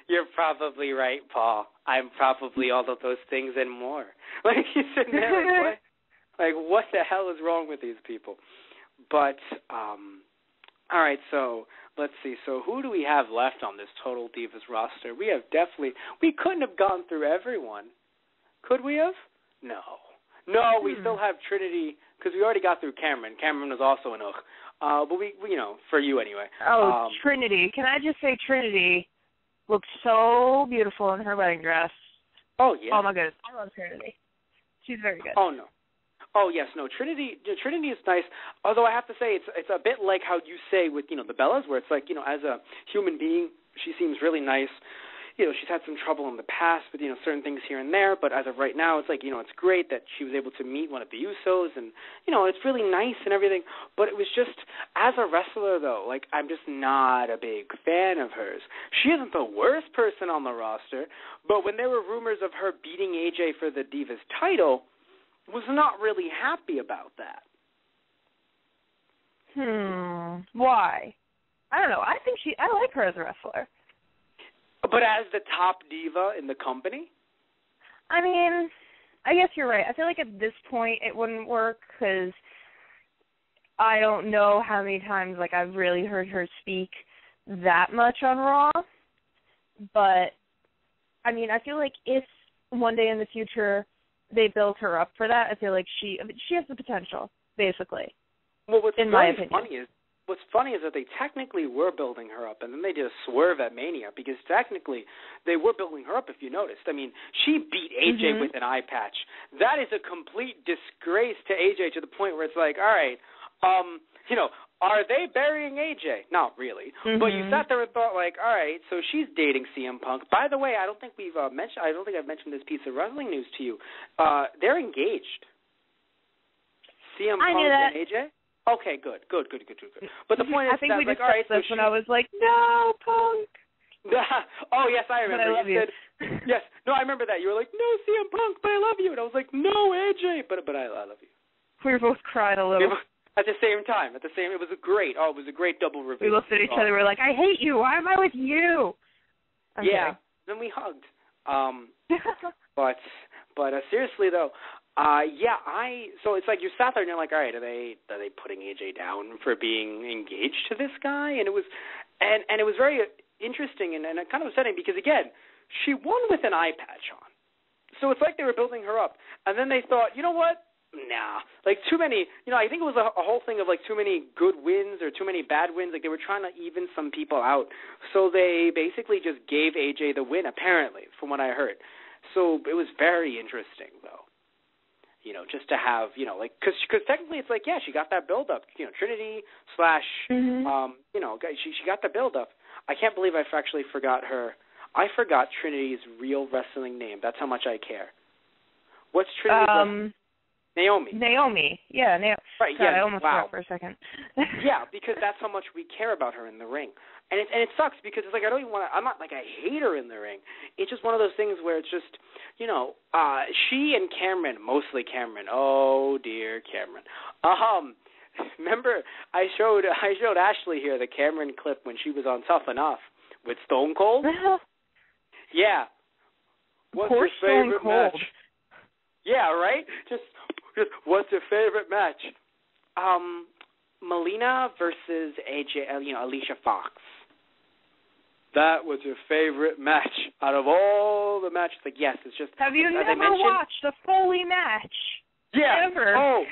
You're probably right, Paul. I'm probably all of those things and more. Like, you're sitting there like what the hell is wrong with these people? But, all right, so let's see. So who do we have left on this Total Divas roster? We couldn't have gone through everyone. Could we have? No, we still have Trinity, because we already got through Cameron. Cameron was also an but we for you anyway. Oh, Trinity. Can I just say Trinity looked so beautiful in her wedding dress. Oh, yeah. Oh, my goodness. I love Trinity. She's very good. Oh, no. Oh, yes. No, Trinity is nice, although I have to say it's a bit like how you say with, the Bellas, where it's like, as a human being, she seems really nice. She's had some trouble in the past with, certain things here and there, but as of right now, it's like, it's great that she was able to meet one of the Usos, and, it's really nice and everything, but it was just, as a wrestler, though, like, I'm just not a big fan of hers. She isn't the worst person on the roster, but when there were rumors of her beating AJ for the Divas title, was not really happy about that. Why? I don't know. I like her as a wrestler. But as the top diva in the company? I mean, I guess you're right. I feel like at this point it wouldn't work because I don't know how many times I've really heard her speak that much on Raw. But, I mean, I feel like if one day in the future they built her up for that, I feel like she has the potential, basically. Well, what's in my opinion. What's funny is that they technically were building her up, and then they did a swerve at Mania, because technically they were building her up, if you noticed. I mean, she beat AJ with an eye patch. That is a complete disgrace to AJ, to the point where it's like, all right, are they burying AJ? Not really. But you sat there and thought, all right, so she's dating CM Punk. By the way, I don't think I've mentioned this piece of wrestling news to you. They're engaged. CM Punk and AJ? Okay, good. But the point is, I think we like, discussed all right, this so when I was like, no, Punk. Oh, yes, I remember. But I love you. Said, yes, no, I remember that. You were like, no, CM Punk, but I love you. And I was like, no, AJ, but I love you. We were both crying a little. At the same time. It was a great double reveal. We looked at each other. We were like, I hate you. Why am I with you? Yeah. Then we hugged. But seriously though, so it's like you sat there and you're like, all right, are they putting AJ down for being engaged to this guy? And it was very interesting and kind of upsetting because again, she won with an eye patch on. So it's like they were building her up, and then they thought, you know what? Nah, like too many. I think it was a whole thing of like too many good wins or too many bad wins. Like they were trying to even some people out, so they basically just gave AJ the win. Apparently, from what I heard. So it was very interesting, though. Just to have, like, because technically it's like, yeah, she got that build up. Trinity / she got the build up. I can't believe I actually forgot her. I forgot Trinity's real wrestling name. That's how much I care. What's Trinity's Naomi. Yeah, Right, sorry, yeah. I almost forgot for a second. Yeah, because that's how much we care about her in the ring. And it sucks because it's like I don't even want to, I'm not like I hate her in the ring. It's just one of those things where it's just, she and Cameron, mostly Cameron. Oh, dear Cameron. Remember, I showed Ashley here the Cameron clip when she was on Tough Enough with Stone Cold. Yeah. What's Poor your favorite Stone Cold. match? Yeah, right? Just what's your favorite match? Melina versus AJ, Alicia Fox. That was your favorite match out of all the matches. Like, yes, it's just. Have you never watched a Foley match? Yeah. Ever.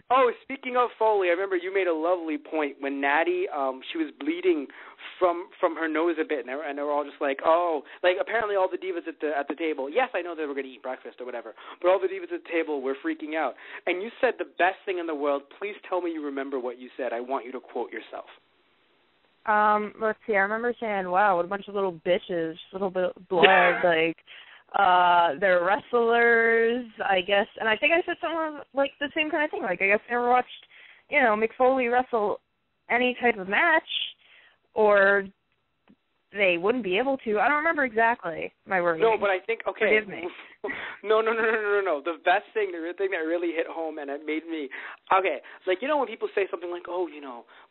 Oh, speaking of Foley, I remember you made a lovely point when Natty, she was bleeding from her nose a bit, and they were all just like, oh, like apparently all the divas at the table. Yes, I know they were going to eat breakfast or whatever, but all the divas at the table were freaking out. And you said the best thing in the world. Please tell me you remember what you said. I want you to quote yourself. Let's see. I remember saying, "Wow, what a bunch of little bitches, little bit of blood, like." They're wrestlers, I guess, and I think I said something like the same kind of thing. Like, I guess I never watched, Mick Foley wrestle any type of match, or they wouldn't be able to. I don't remember exactly my wording. No, but I think, okay. Forgive me. No. The best thing, the thing that really hit home and it made me, okay, like, when people say something like, oh,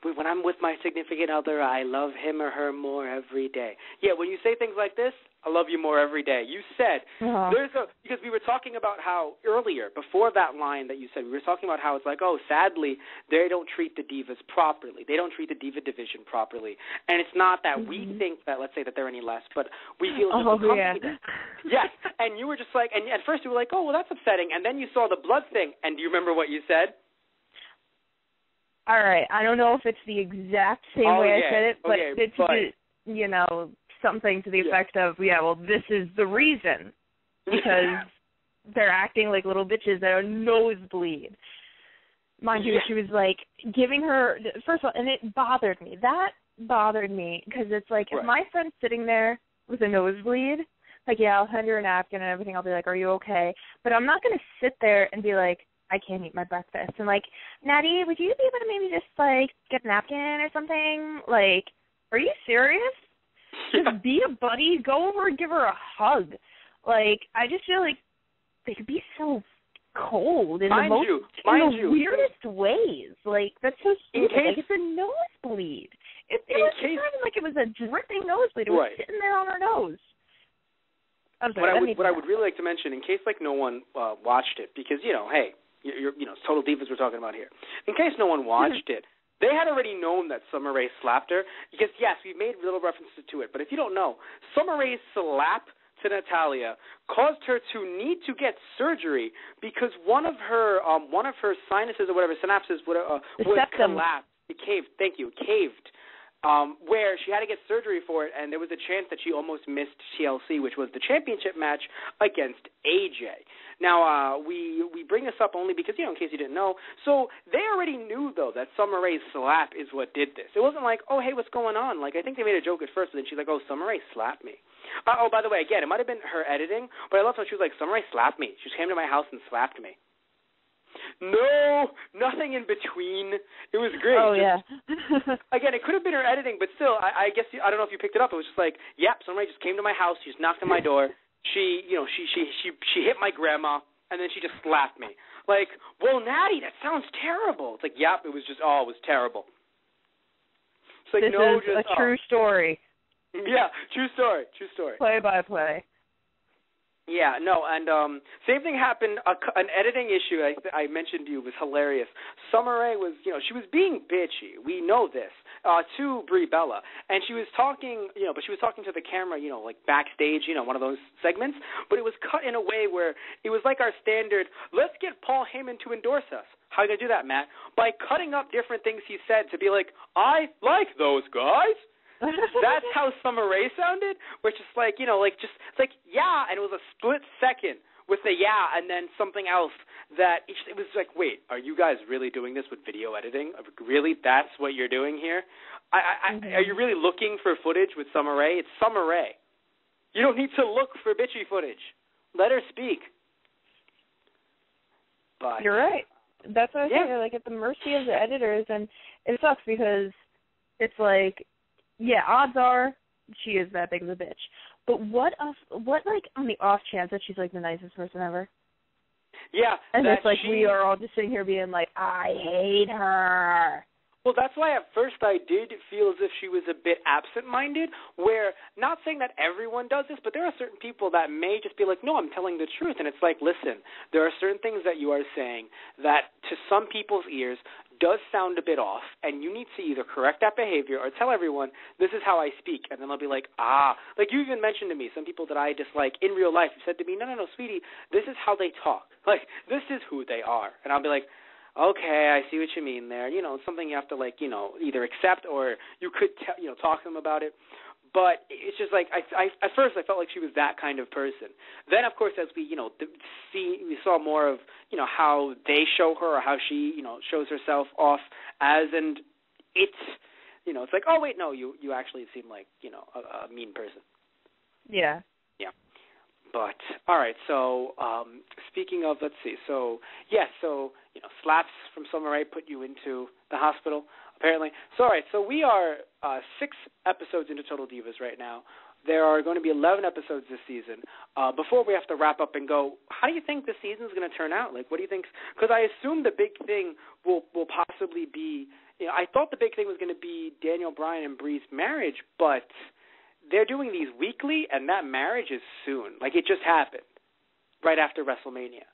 when I'm with my significant other, I love him or her more every day. Yeah, when you say things like this, I love you more every day. You said, because we were talking about how earlier, before that line that you said, we were talking about how it's like, oh, sadly, they don't treat the divas properly. They don't treat the diva division properly. And it's not that we think that, let's say, that they're any less, but we feel just the company that. Yes, and you were just like, and at first you were like, oh, well, that's upsetting. And then you saw the blood thing, and do you remember what you said? All right. I don't know if it's the exact same way I said it, but it's, something to the effect of, well, this is the reason, because they're acting like little bitches that are nosebleed. Mind you, she was like giving her, first of all, and it bothered me. That bothered me, because it's like, if my friend's sitting there with a nosebleed, like, I'll hand her a napkin and everything, I'll be like, are you okay? But I'm not going to sit there and be like, I can't eat my breakfast. And like, Natty, would you be able to maybe just, like, get a napkin or something? Like, are you serious? Just be a buddy. Go over and give her a hug. Like, I just feel like they could be so cold in the weirdest ways. Like, that's so stupid. Like, it's a nosebleed. It was not even like it was a dripping nosebleed. It was sitting there on her nose. What I would really like to mention, in case like no one watched it, because hey, you're Total Divas we're talking about here. In case no one watched it, they had already known that Summer Rae slapped her, because yes, we've made little references to it. But if you don't know, Summer Rae's slap to Natalya caused her to need to get surgery because one of her sinuses or whatever, synapses would collapse. It caved. Thank you. Caved. Where she had to get surgery for it, and there was a chance that she almost missed TLC, which was the championship match against AJ. Now, we bring this up only because, in case you didn't know, so they already knew, though, that Summer Rae's slap is what did this. It wasn't like, oh, hey, what's going on? Like, I think they made a joke at first, but then she's like, oh, Summer Rae slapped me. Oh, by the way, again, it might have been her editing, but I love how she was like, Summer Rae slapped me. She just came to my house and slapped me. No, nothing in between. It was great. Oh, yeah. Again, it could have been her editing, but still, I guess, I don't know if you picked it up. It was just like, yep, somebody just came to my house. She just knocked on my door. She hit my grandma, and then she just slapped me. Like, well, Natty, that sounds terrible. It's like, yep, it was terrible. It's like, this is a true story. Yeah, true story. Play by play. Yeah, no, and same thing happened. An editing issue I mentioned to you was hilarious. Summer Rae was, she was being bitchy. We know this to Brie Bella, and she was talking, but she was talking to the camera, like backstage, one of those segments. But it was cut in a way where it was like our standard. Let's get Paul Heyman to endorse us. How are you gonna do that, Matt? By cutting up different things he said to be like, I like those guys. That's how Summer Rae sounded, which is like, it's like, yeah, and it was a split second with the yeah and then something else that it was like, wait, are you guys really doing this with video editing? Really? That's what you're doing here? Are you really looking for footage with Summer Rae? It's Summer Rae. You don't need to look for bitchy footage. Let her speak. But you're right. That's what I was saying. They're like at the mercy of the editors, and it sucks because it's like, yeah, odds are she is that big of a bitch. But what like on the off chance that she's like the nicest person ever? Yeah. And it's like we are all just sitting here being like, I hate her. Well, that's why at first I did feel as if she was a bit absent-minded, where, not saying that everyone does this, but there are certain people that may just be like, no, I'm telling the truth. And it's like, listen, there are certain things that you are saying that to some people's ears does sound a bit off, and you need to either correct that behavior or tell everyone, this is how I speak. And then they'll be like, like you even mentioned to me, some people that I dislike in real life said to me, no, sweetie, this is how they talk. Like, this is who they are. And I'll be like, okay, I see what you mean there. It's something you have to, like, either accept or you could, talk to them about it. But it's just like, at first I felt like she was that kind of person. Then, of course, as we, we saw more of, how they show her or how she, shows herself off as, and it's, it's like, oh, wait, no, you actually seem like, a mean person. Yeah. Yeah. But, all right, so speaking of, let's see, so, yes, slaps from Summer Rae put you into the hospital, apparently. So, all right, so we are 6 episodes into Total Divas right now. There are going to be 11 episodes this season. Before we have to wrap up and go, how do you think the season's going to turn out? Like, what do you think? Because I assume the big thing will possibly be, I thought the big thing was going to be Daniel Bryan and Brie's marriage, but they're doing these weekly, and that marriage is soon. Like, it just happened right after WrestleMania.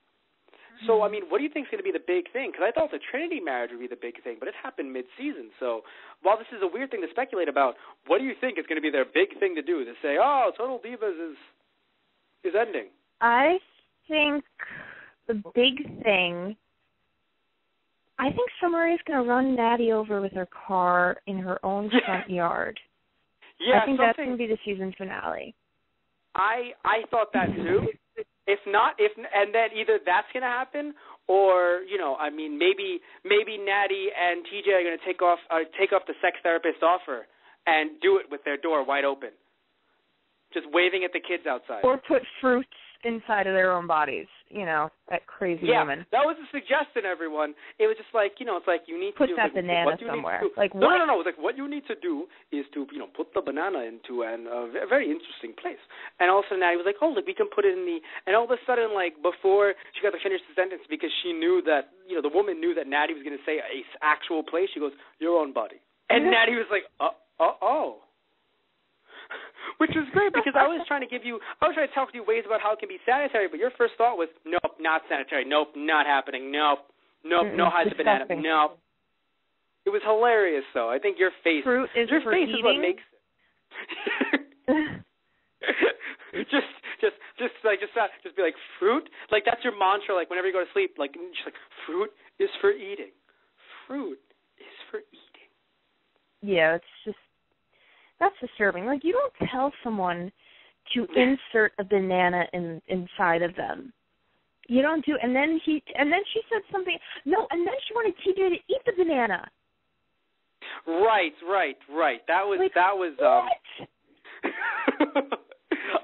So, I mean, what do you think is going to be the big thing? Because I thought the Trinity marriage would be the big thing, but it happened mid-season. So, while this is a weird thing to speculate about, what do you think is going to be their big thing to do? To say, oh, Total Divas is ending. I think the big thing, I think Summer Rae's going to run Natty over with her car in her own front yard. Yeah, I think that's going to be the season finale. I thought that too. If not, and then either that's going to happen, or I mean, maybe Natty and TJ are going to take off the sex therapist offer and do it with their door wide open, just waving at the kids outside, or put fruits inside of their own bodies. That crazy woman. That was a suggestion, everyone. It was just like, it's like you need put to that like, banana somewhere. Like no, what? No. It's like what you need to do is to put the banana into a very interesting place. And also Natty was like, oh, look, we can put it in the. And all of a sudden, like before she got to finish the sentence, because she knew that the woman knew that Natty was going to say a actual place. She goes, your own body. And Natty was like, oh. Which was great, because I was trying to talk to you ways about how it can be sanitary, but your first thought was, nope, not sanitary. Nope, not happening. Nope, no hide the banana. Nope. It was hilarious, though. I think your face is what makes it. just be like, fruit? Like, that's your mantra, like, whenever you go to sleep, like, just like, fruit is for eating. Fruit is for eating. Yeah, it's just, that's disturbing. Like, you don't tell someone to insert a banana inside of them. You don't do, and then she said something. No, and then she wanted TJ to eat the banana. Right. That was what?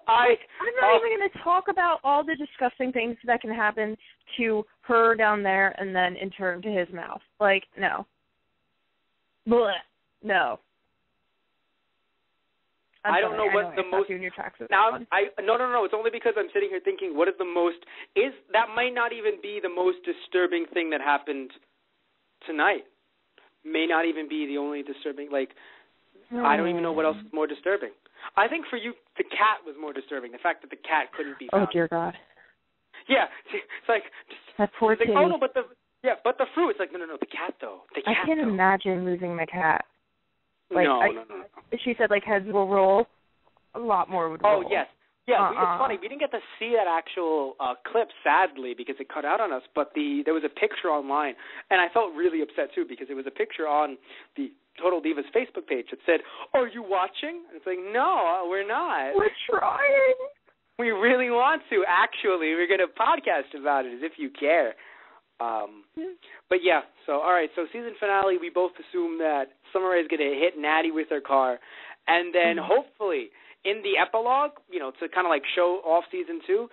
I'm not even going to talk about all the disgusting things that can happen to her down there and then in turn to his mouth. Like, no. Blech. No. I don't know what the most. Now, no. It's only because I'm sitting here thinking, what is the most? That might not even be the most disturbing thing that happened tonight. May not even be the only disturbing. Like, I don't even know what else is more disturbing. I think for you, the cat was more disturbing. The fact that the cat couldn't be found. Oh dear God. Yeah, it's like that poor kitty. Oh no, but the fruit. It's like no, the cat though. The cat. I can't imagine losing my cat. Like, no. She said like heads will roll, a lot more would roll. Oh yes, yeah. It's funny. We didn't get to see that actual clip, sadly, because it cut out on us. But there was a picture online, and I felt really upset too because it was a picture on the Total Divas Facebook page that said, "Are you watching?" And it's like, no, we're not. We're trying. We really want to. Actually, we're going to podcast about it as if you care. But yeah, so all right, so season finale, we both assume that Summer Rae is going to hit Natty with her car, and then hopefully in the epilogue, to kind of like show off season 3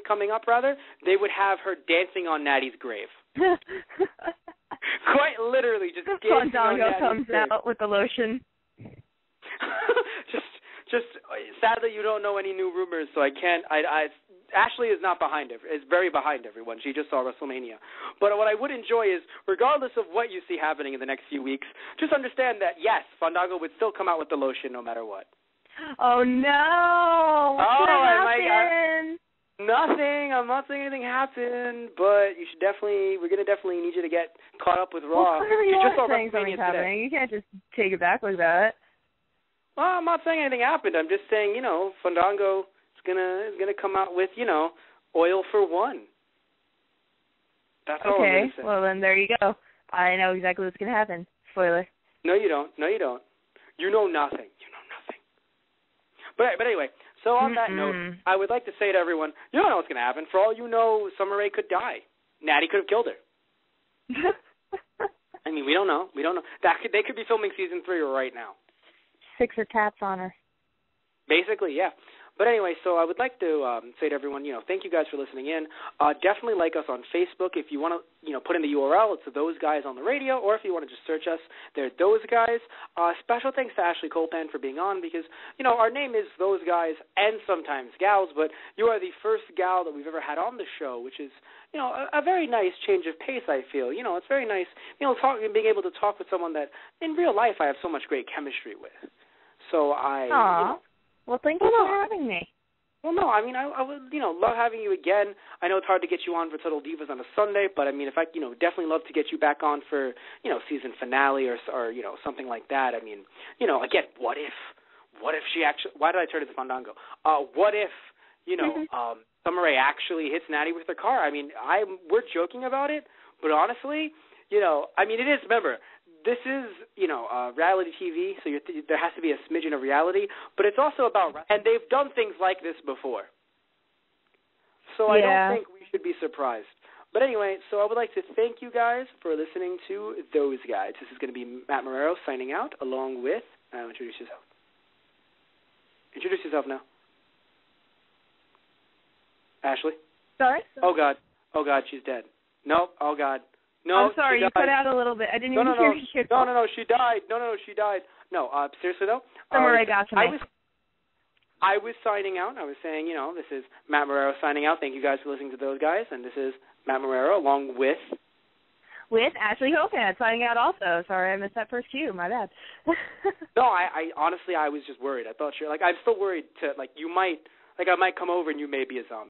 coming up rather, they would have her dancing on Natty's grave. Quite literally, just dancing on Natty's comes grave. out with the lotion. Just sadly, you don't know any new rumors, so I can't. Ashley is not behind it. Is very behind everyone. She just saw WrestleMania. But what I would enjoy is, regardless of what you see happening in the next few weeks, just understand that, yes, Fandango would still come out with the lotion no matter what. Oh, no. What's going to happen? Nothing. I'm not saying anything happened, but we're going to definitely need you to get caught up with Raw. Well, clearly you just saw WrestleMania happening. You can't just take it back like that. Well, I'm not saying anything happened. I'm just saying, Fandango is gonna come out with, oil for one. That's all I'm gonna say. Well then there you go. I know exactly what's gonna happen. Spoiler. No, you don't. You know nothing. But anyway, so on that note, I would like to say to everyone, you don't know what's gonna happen. For all you know, Summer Rae could die. Natty could have killed her. I mean, we don't know. They could be filming season 3 right now. 6 her cats on her. Basically, yeah. But anyway, so I would like to say to everyone, thank you guys for listening in. Definitely like us on Facebook. If you want to, put in the URL, it's Those Guys on the Radio, or if you want to just search us, they're Those Guys. Special thanks to Ashley Colpan for being on because, our name is Those Guys and sometimes Gals, but you are the first gal that we've ever had on the show, which is, a very nice change of pace, I feel. It's very nice, being able to talk with someone that in real life I have so much great chemistry with. So well, thank you for having me. Well, no, I mean, I would, love having you again. I know it's hard to get you on for Total Divas on a Sunday, but I mean, if I, definitely love to get you back on for, season finale or something like that. I mean, again, what if she actually, why did I turn to the Fandango? What if, Summer Rae actually hits Natty with her car? I mean, we're joking about it, but honestly, I mean, it is, remember, this is, reality TV, so there has to be a smidgen of reality, but it's also about, and they've done things like this before. So I don't think we should be surprised. But anyway, so I would like to thank you guys for listening to Those Guys. This is going to be Matt Marrero signing out, along with, introduce yourself. Introduce yourself now. Ashley? Sorry? Oh, God, she's dead. No, oh, God. No, I'm sorry, you cut out a little bit. I didn't even hear you. No, she died. No, she died. No, seriously though. Summer Rae got to me. I was signing out. I was saying, this is Matt Marrero signing out. Thank you guys for listening to Those Guys, and this is Matt Marrero along with Ashley Hopan signing out also. Sorry, I missed that first cue. My bad. No, I honestly, I was just worried. I thought I'm still worried I might come over and you may be a zombie.